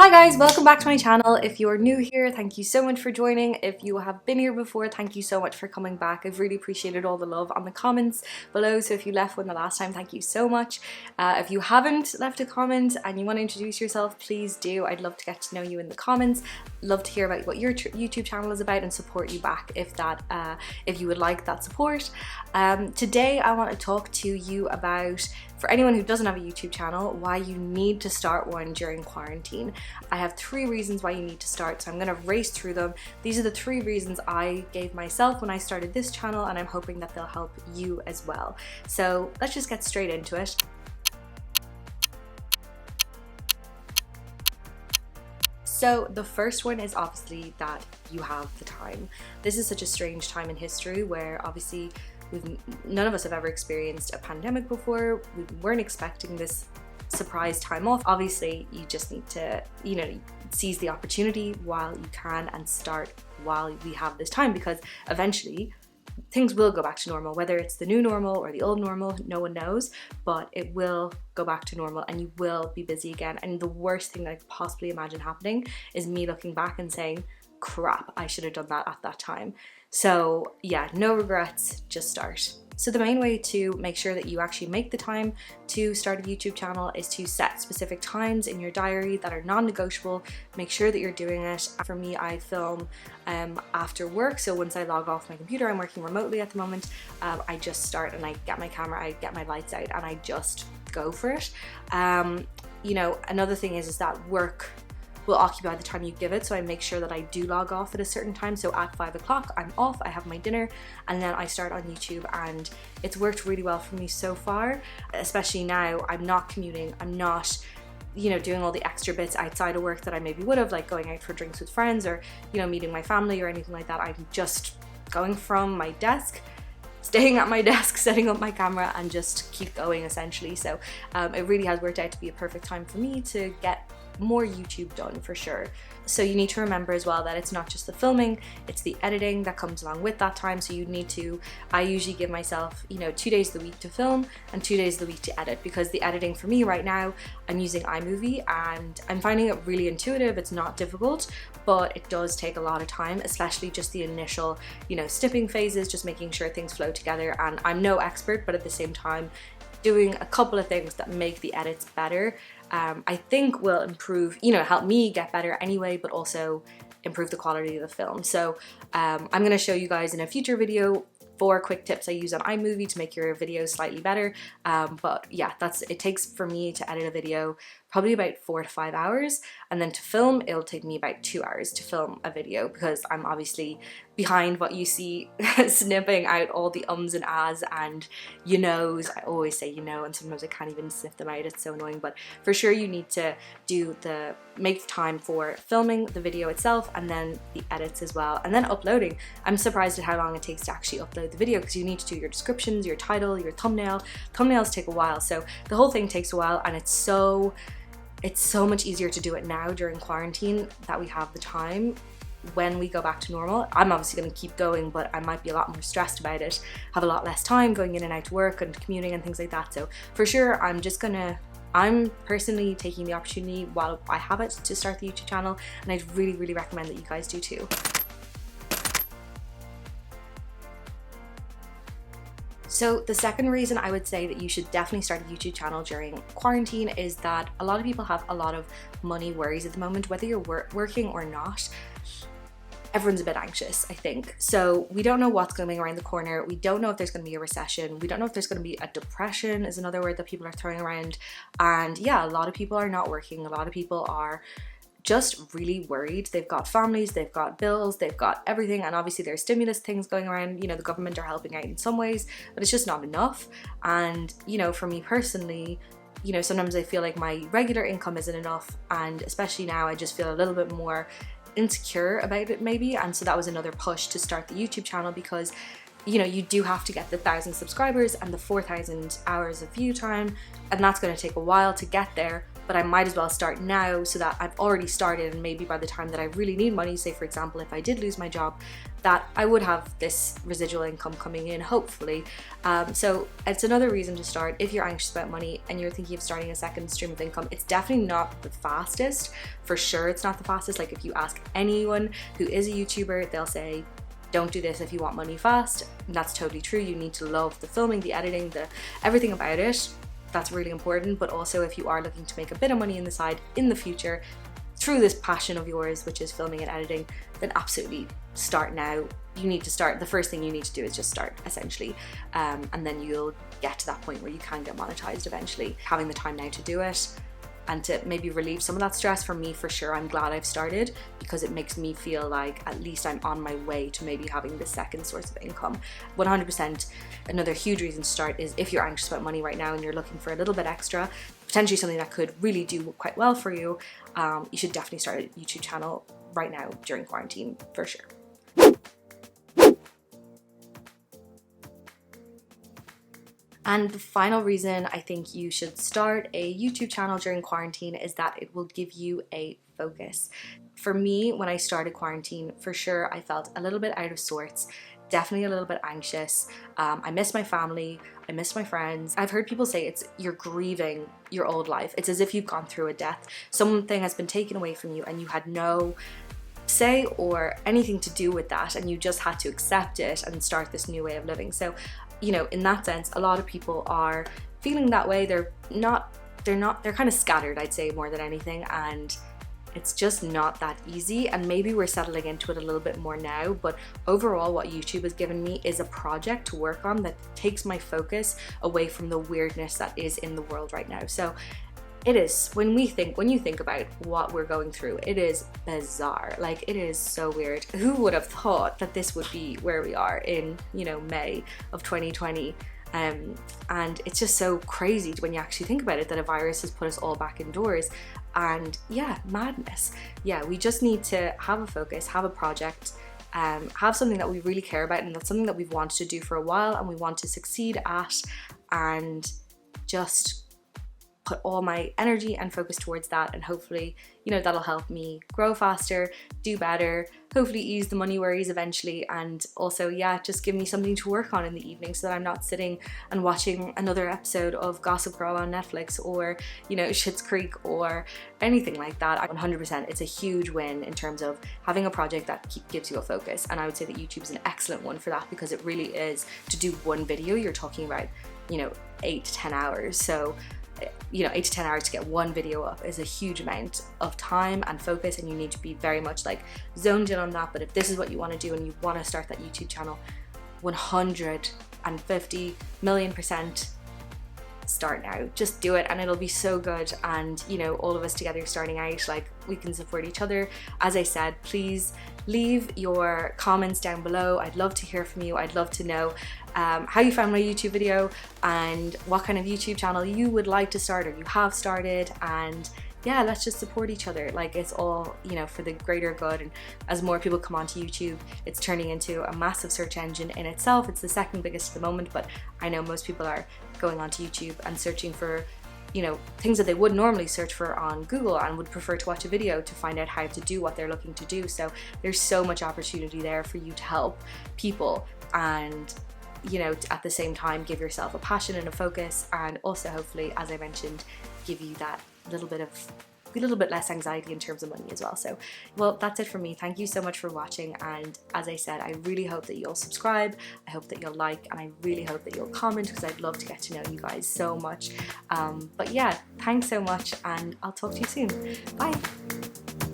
Hi guys, welcome back to my channel. If you are new here, thank you so much for joining. If you have been here before, thank you so much for coming back. I've really appreciated all the love on the comments below, so if you left one the last time, thank you so much. If you haven't left a comment and you want to introduce yourself, please do. I'd love to get to know you in the comments. Love to hear about what your YouTube channel is about and support you back if you would like that support. Today I want to talk to you about, for anyone who doesn't have a YouTube channel, why you need to start one during quarantine. I have 3 reasons why you need to start, so I'm going to race through them. These are the 3 reasons I gave myself when I started this channel, and I'm hoping that they'll help you as well. So let's just get straight into it. So the first one is obviously that you have the time. This is such a strange time in history where obviously none of us have ever experienced a pandemic before. We weren't expecting this surprise time off. Obviously, you just need to, seize the opportunity while you can and start while we have this time, because eventually things will go back to normal. Whether it's the new normal or the old normal, no one knows, but it will go back to normal and you will be busy again. And the worst thing that I could possibly imagine happening is me looking back and saying, crap, I should have done that at that time. So yeah, no regrets, just start. So the main way to make sure that you actually make the time to start a YouTube channel is to set specific times in your diary that are non-negotiable. Make sure that you're doing it. For me, I film after work, so once I log off my computer, I'm working remotely at the moment, I just start and I get my camera, I get my lights out and I just go for it. Another thing is that work will occupy the time you give it, so I make sure that I do log off at a certain time. So at 5 o'clock I'm off, I have my dinner, and then I start on YouTube, and it's worked really well for me so far. Especially now, I'm not commuting, I'm not doing all the extra bits outside of work that I maybe would have, like going out for drinks with friends or meeting my family or anything like that. I'm just going from my desk, staying at my desk, setting up my camera, and just keep going essentially. So it really has worked out to be a perfect time for me to get more YouTube done, for sure. So you need to remember as well that it's not just the filming, it's the editing that comes along with that time. So I usually give myself 2 days of the week to film and 2 days of the week to edit, because the editing for me right now, I'm using iMovie and I'm finding it really intuitive. It's not difficult, but it does take a lot of time, especially just the initial snipping phases, just making sure things flow together. And I'm no expert, but at the same time, doing a couple of things that make the edits better, I think will improve, help me get better anyway, but also improve the quality of the film. So I'm going to show you guys in a future video 4 quick tips I use on iMovie to make your videos slightly better. But yeah, it takes for me to edit a video probably about 4 to 5 hours, and then to film it'll take me about 2 hours to film a video, because I'm obviously behind what you see snipping out all the ums and ahs and I always say and sometimes I can't even sniff them out, it's so annoying. But for sure you need to make time for filming the video itself, and then the edits as well, and then uploading. I'm surprised at how long it takes to actually upload the video, because you need to do your descriptions, your title, your thumbnail. Thumbnails take a while, so the whole thing takes a while, and it's so much easier to do it now during quarantine that we have the time. When we go back to normal, I'm obviously going to keep going, but I might be a lot more stressed about it, have a lot less time going in and out to work and commuting and things like that. So for sure, I'm personally taking the opportunity while I have it to start the YouTube channel, and I'd really, really recommend that you guys do too. So the second reason I would say that you should definitely start a YouTube channel during quarantine is that a lot of people have a lot of money worries at the moment, whether you're working or not. Everyone's a bit anxious, I think. So we don't know what's coming around the corner. We don't know if there's going to be a recession. We don't know if there's going to be a depression, is another word that people are throwing around. And yeah, a lot of people are not working. A lot of people are just really worried. They've got families, they've got bills, they've got everything, and obviously there's stimulus things going around. The government are helping out in some ways, but it's just not enough. And for me personally, sometimes I feel like my regular income isn't enough, and especially now I just feel a little bit more insecure about it maybe. And so that was another push to start the YouTube channel, because you do have to get the 1,000 subscribers and the 4,000 hours of view time, and that's going to take a while to get there. but I might as well start now so that I've already started, and maybe by the time that I really need money, say for example if I did lose my job, that I would have this residual income coming in, hopefully. So it's another reason to start. If you're anxious about money and you're thinking of starting a second stream of income, it's definitely not the fastest. For sure it's not the fastest. Like if you ask anyone who is a YouTuber, they'll say don't do this if you want money fast. And that's totally true. You need to love the filming, the editing, the everything about it. That's really important. But also if you are looking to make a bit of money on the side in the future through this passion of yours, which is filming and editing, then absolutely start now. You need to start. The first thing you need to do is just start, essentially, and then you'll get to that point where you can get monetized eventually. Having the time now to do it and to maybe relieve some of that stress. For me, for sure, I'm glad I've started, because it makes me feel like at least I'm on my way to maybe having the second source of income. 100%. Another huge reason to start is if you're anxious about money right now and you're looking for a little bit extra, potentially something that could really do quite well for you, you should definitely start a YouTube channel right now during quarantine, for sure. And the final reason I think you should start a YouTube channel during quarantine is that it will give you a focus. For me, when I started quarantine, for sure, I felt a little bit out of sorts, definitely a little bit anxious. I miss my family, I miss my friends. I've heard people say you're grieving your old life. It's as if you've gone through a death. Something has been taken away from you and you had no say or anything to do with that, and you just had to accept it and start this new way of living. So, you know, in that sense, a lot of people are feeling that way. They're kind of scattered, I'd say, more than anything, and it's just not that easy. And maybe we're settling into it a little bit more now, but overall what YouTube has given me is a project to work on that takes my focus away from the weirdness that is in the world right now. So it is, when you think about what we're going through, it is bizarre. Like, it is so weird. Who would have thought that this would be where we are in, you know, May of 2020? And it's just so crazy when you actually think about it, that a virus has put us all back indoors. And yeah, madness. Yeah, we just need to have a focus, have a project, have something that we really care about, and that's something that we've wanted to do for a while and we want to succeed at, and just put all my energy and focus towards that. And hopefully, you know, that'll help me grow faster, do better, hopefully ease the money worries eventually, and also, yeah, just give me something to work on in the evening so that I'm not sitting and watching another episode of Gossip Girl on Netflix, or, you know, Schitt's Creek or anything like that. 100%, it's a huge win in terms of having a project that gives you a focus, and I would say that YouTube is an excellent one for that, because it really is, to do one video, you're talking about, you know, 8 to 10 hours. So, you know, 8 to 10 hours to get one video up is a huge amount of time and focus, and you need to be very much like zoned in on that. But if this is what you want to do and you want to start that YouTube channel, 150 million% start now. Just do it and it'll be so good. And, you know, all of us together starting out, like, we can support each other. As I said, please leave your comments down below. I'd love to hear from you. I'd love to know how you found my YouTube video and what kind of YouTube channel you would like to start or you have started. And yeah, let's just support each other. Like, it's all, you know, for the greater good. And as more people come onto YouTube, it's turning into a massive search engine in itself. It's the second biggest at the moment, but I know most people are going onto YouTube and searching for, you know, things that they would normally search for on Google and would prefer to watch a video to find out how to do what they're looking to do. So there's so much opportunity there for you to help people, and, you know, at the same time give yourself a passion and a focus, and also hopefully, as I mentioned, give you that a little bit less anxiety in terms of money as well. So, well, that's it from me. Thank you so much for watching, and as I said, I really hope that you'll subscribe, I hope that you'll like, and I really hope that you'll comment, because I'd love to get to know you guys so much. But yeah, thanks so much, and I'll talk to you soon. Bye.